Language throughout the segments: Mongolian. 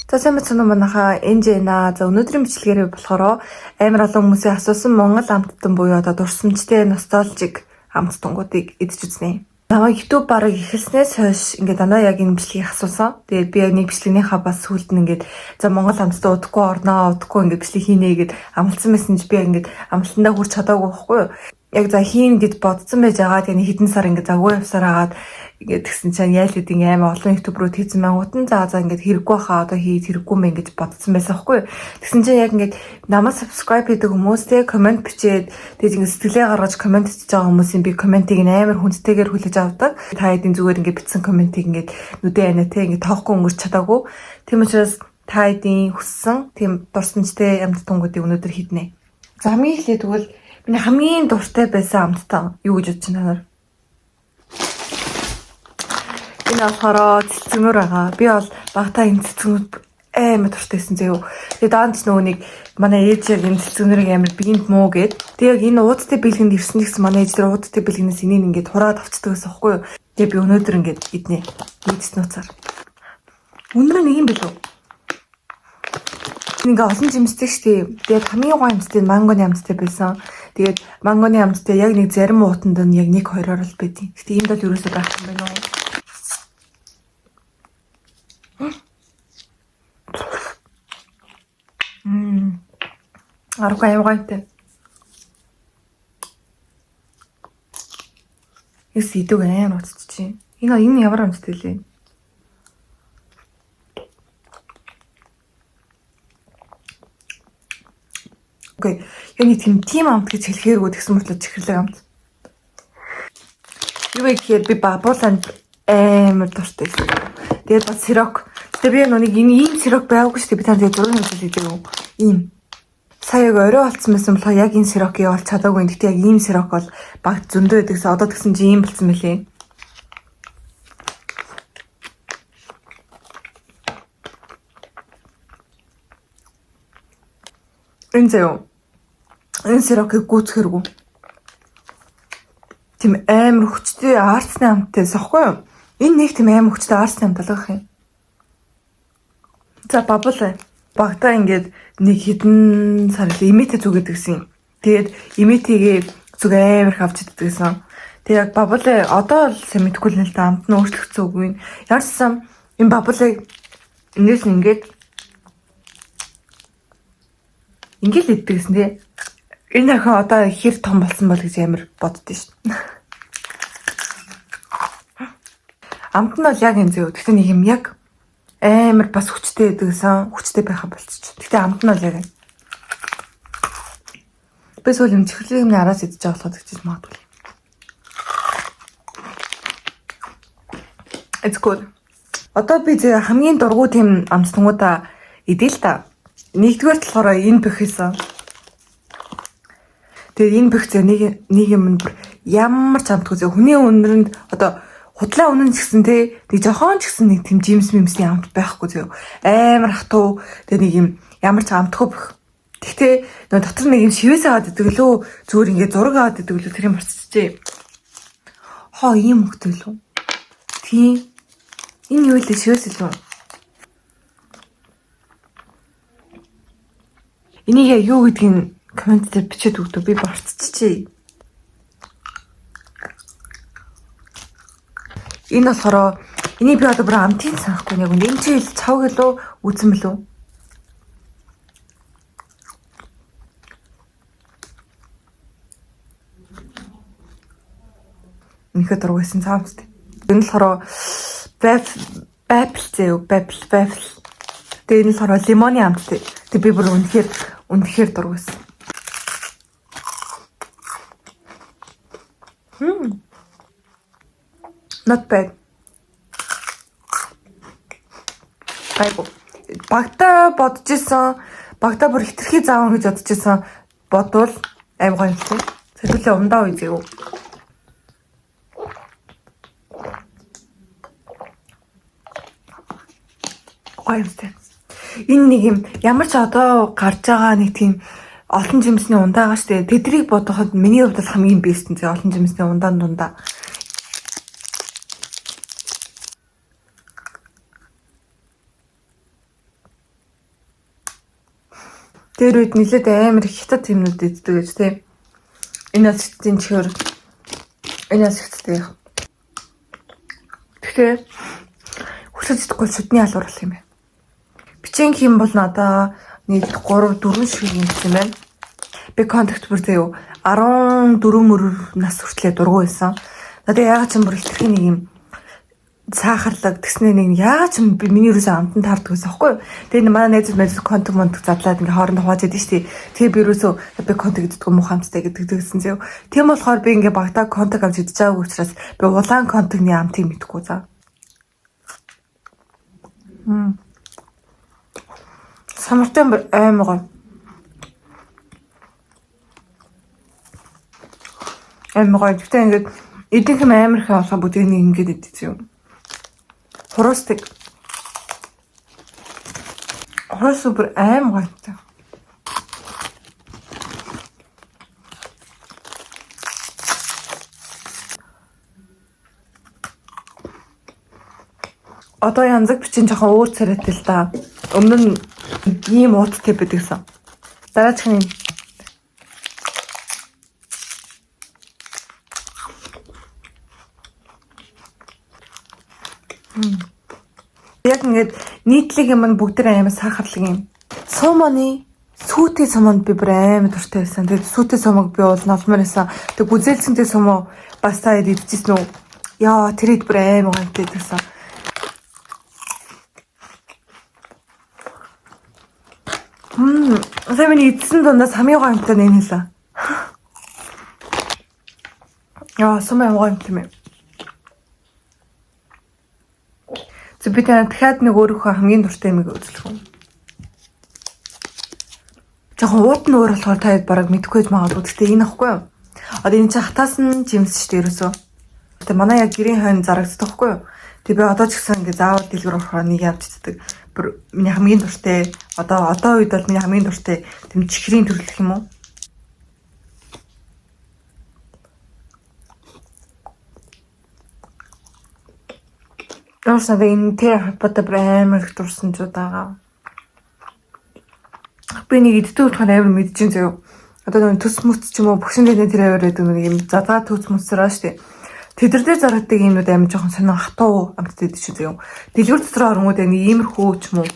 За сайн байна уу манайхаа Энжэна. За өнөөдрийн бичлэгээр болохоор амар олон хүмүүсийн асуусан Монгол амттан буюу одоо дурсамжтай носталжик амттангуудыг идэж үзнэ. Намайг YouTube бараг эхэлснээс хойш ингээд дандаа яг энэ бичлэгийг асуусан. Тэгээд би яг нэг бичлэгнийхаа бас сүлд нь ингээд за Монгол амттан удахгүй орноо удахгүй ингээд бичлэг хийнэ гэд амлсан байсан чи би ингээд амлалтандаа хүрч чадаагүй байхгүй юу? Яг за хийн гэд бодсон байж байгаа. Тэгээд хэдэн сар ингээд завгүй явсаар агаад ингээд тэгсэн чинь яйл гэдэг амар олон ютуберүүд хийсэн мангуутан за ингээд хэрэггүй хаа одоо хийж хэрэггүй мэн гэж бодсон байсан байхгүй юу? Тэгсэн чинь яг ингээд намайг subscribe хийдэг хүмүүс те комент бичээд тэгээд ингээд сэтгэлээ гаргаж комент хийж байгаа хүмүүсийн би комментиг амар хүндтэйгээр хүлээж авдаг. Та хэдийн зүгээр ингээд бичсэн комментиг ингээд нүдэ анаа те ингээд тоохгүй өнгөрч чадаагүй. Тийм учраас та хэдийн хүссэн тийм дурсамжтай амттангуудыг өнөөдөр хийднэ. За хамгийн эхлээд тэгвэл миний хамгийн дуртай байсан амттан юу гэж бодож байна? Энэ болохоор цэцгнөр байгаа. Би бол багтаа энэ цэцгнүүд амар дуртайсэн зөө. Тэгээд даанч нөгөөнийг манай ээж яг энэ цэцгнэрийг амар бигинт муу гэд. Тэг яг энэ уудтай бэлгэнд ирсэн гэсэн манай ээж тэр уудтай бэлгэнээс энийг ингээд хураад авчдаг гэсэн байхгүй юу? Тэгээ би өнөөдөр ингээд иднэ. Ийдс нууцаар. Өндөр нэг юм билүү? Ингээ олон жимстэй штий. Тэгээд хамгийн гоо юмстай мангоны амттай байсан. Тэгээд мангоны амттай яг нэг зарим уутанд нь яг 1-2-оор л байдیں۔ Гэтэ энд бол ерөөсөө байх юм байна уу? Арга аймагтай. Эс идэг амар утчих. Энэ ямар амттай лээ? Окей. Яг нэг тийм амт гэж хэлэхээргүй тэгсэн мэтлээ чихэрлэг амт. Юу вэ гэхээр би бабууланд амар дуртай. Тэгээд бас сирок. Тэгээд би нэг ийм сирок байгаагүй шүү дээ. Би тань тэгээд зураг хийх гэдэг юм. Ийм. Сая яг орой болцсон байсан болохоор яг энэ сирокийг олж чадаагүй. Гэхдээ яг ийм сирок бол баг зөндөө байдагсаа одоо тэгсэн чи ийм болцсон мөлий. Энэ зөө. Энэ сирокийг гүйцэхэргүй. Тийм амар хүчтэй арсны амттай сахгүй юу? Энэ нэг тийм амар хүчтэй арсны амт алгах юм. За бабул багтаа ингээд нэг хідэн сар имитэ зүгээд гисэн. Тэгээд имитигээ зүг амар их авч иддэг гэсэн. Тэг яг бабул одоо л сайн мэдгүй л нэлээд амт нь өөрчлөгдсөн үгүй. Яарсан энэ бабулыг энэс ингээд иддэг гэсэн тий. Энэ охин одоо хэр том болсон бол гэж амар боддоо шүү. Амт нь бол яг энэ зөө. Гэхдээ нэг юм яг амар бас хүчтэй гэдэгсэн хүчтэй байха болчих. Гэхдээ амт нь бол яг энэ. Би сүүл юм чихлийн араас идэж байгаа болохоо тэгчих магадгүй. It's good. Одоо би хамгийн дургуй тийм амттангуудаа идэл та. Нэгдүгээр болохоор энэ бэх хийсэн. Тэгээд энэ бэх нэг юм ямар ч амтгүй хүний өнөнд одоо худлаа үнэн ч гэсэн те нэг жохон ч гэсэн нэг тийм жимс мимсийн амт байхгүй зөө. Амар хатуу тэгээд нэг юм ямар ч амтгүй бэх. Тэгтээ нөө дотор нэг юм шивээс аваад идэг лөө зүгээр ингээд зураг аваад идэг лөө тэр юм болчихжээ. Хоо ийм хөвгтэй лөө. Тийм. Энэ юу л шивээс лөө. Энийг юу гэдгийг комент дээр бичээд өгдөө би борцчихъя. Энэ болохоор энийг би одоо бүр амтын санахгүй яг энэ чи цав гэлөө үзэн билүү? Энэхэд дургүйсэн цаамт. Энэ болохоор бапл зөө бапл. Тэгээ энэ болохоор лимоны амт. Тэг би бүр үнэхээр дургүйсэн. Not bad. Айгу. Багтаа бодож исэн. Багтаа бүр хитрхи зааван гэж бодож исэн. Бодвол аим гоё юм тий. Тэрхүүлээ ундаа үе зөө. Гоё юм тий. Энэ нэг юм ямар ч одоо гарч байгаа нэг тийм олон жимсний ундаа байгаа штэ. Тэдрийг бодоход миний хувьд хамгийн бэст нь олон жимсний ундаан дундаа. Тэр үед нэлээд амар их хятад юмнууд иддэг гэж тийм. Энэ асгтын чихэр. Энэ асгттэй. Тэгэхээр хүсэж идэхгүй шүдний алуур болох юм байна. Бичэн хэм бол надаа нийт 3 4 шиг юм байна. Би контакт бүр заяа 14 мөр нас хүртлээр дургуй байсан. Надад яагаад ч юм бүр хитрхи нэг юм сахарлаг тэгснэ нэг яагаад ч би миний юусэн амтан таардаг байсан байхгүй юу. Тэгээ манай найз контакт задлаад ингээ хоорондоо хувааж идэв штий. Тэгээ би юусэн би контакт иддэг муу хамттай гэдэгсэн заяа. Тийм болохоор би ингээ багтаа контакт авч идэж байгаагүй учраас би улаан контактны амтыг мэдэхгүй за. Самартай аймаг. Аймаг гэхдээ ингээд эдийнх нь амар их болохоо бүгд нэг ингээд идэж юм. Хоростик. Хорос супер аймаг. Одоо янзаг бичин жоохон өөр царайтай л да. Өмнө нь ийм ууттай байдагсан. Дараачихын яг ингээд нийтлэг юм бүгд амар сахарлаг юм. Суманы сүүтэй суманд би бүр амар дуртай байсан. Тэгээд сүүтэй сумаг би бол налмаар байсан. Тэгээд гүзээлцэнтэй сумоо бас таад идчихсэн үү? Яа, тэр ид бүр амар гонтой байсан. Сэмэний эцсэн дундаас хамгийн гомтой нэг хэлээ. Яа, сумын гомтой юм. Би дахиад нэг өөрийнхөө хамгийн дуртай юмыг үзлэх юм. Жохон уут нь өөр болохоор та бараг мэдэхгүй байж магадгүй. Гэхдээ энэ ахгүй юу? Одоо энэ чинь хатаас нь жимс шүү дээ ерөөсөө. Гэтэ манай яг гэрийн хойно зарагддаг хгүй юу? Тэг би одоо ч гэсэн ингээ заавал дэлгэр орохоор нэг явж иддэг. Бүр миний хамгийн дуртай одоо үед бол миний хамгийн дуртай тэм чихрийн төрөл гэх юм уу? Яасан энэ тэр хапата амар их дурсан ч удаага. Би нэг иддэг болохоор амар мэдчихэн заяа. Одоо нэг төс мөц ч юм уу бөхшөндөө тэр аваад байдаг нэг юм задгаа төс мөцрөө штэ. Тэдэр дээр зарагддаг юмуд амар жоохон сонио хатуу амттай идэж шүү заяа. Дэлгүр дотроо оронгууд нэг иймэрхүү ч юм уу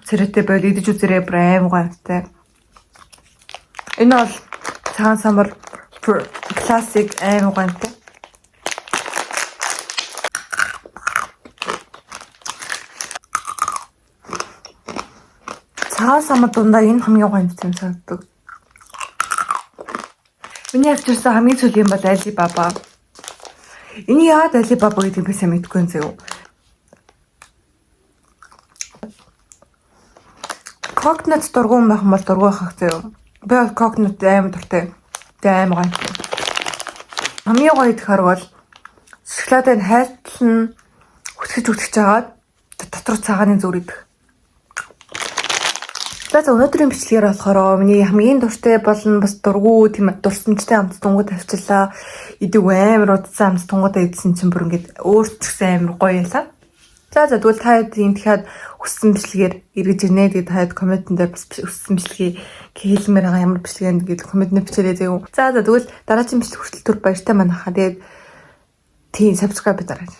царайтай байл идэж үзэрээ амар амттай. Энэ бол цагаан самбар классик амар амттай. Цагаан самбар дундаа энэ хамгийн гомдсон юм санагддаг. Миний авчирсан хамгийн сүүлийн бол Alibaba. Энэ яагаад Alibaba гэдэг би сайн мэдэхгүй юм зөө. Coconut дургуун байх юм бол дургуй хах зөө. Би бол coconut амар дуртай. Тэгээ амар гоё. Хамгийн гоё гэхээр бол шоколадыг хайлтал нь хөтгөж жагаад дотор цагааны зүр идэх. За өнөөдрийн бичлэгээр болохоор миний хамгийн дуртай болон бас дургу тийм дурсамжтай амт тунгууд авчилаа. Идэг амар удсан амт тунгуудаа идсэн чинь бүр ингээд өөрчлөсөн амар гоё ялаа. За тэгвэл та энэ дахиад хүссэн бичлэгээр эргэж ирнэ. Тэгээд таад комментэн дээр бас хүссэн бичлэгийг хэлмээр байгаа ямар бичлэгэнд гээд комментнэ бичээрэй зөө. За тэгвэл дараагийн бичлэг хүртэл түр баяртай манайхаа. Тэгээд тийм subscribe дараач.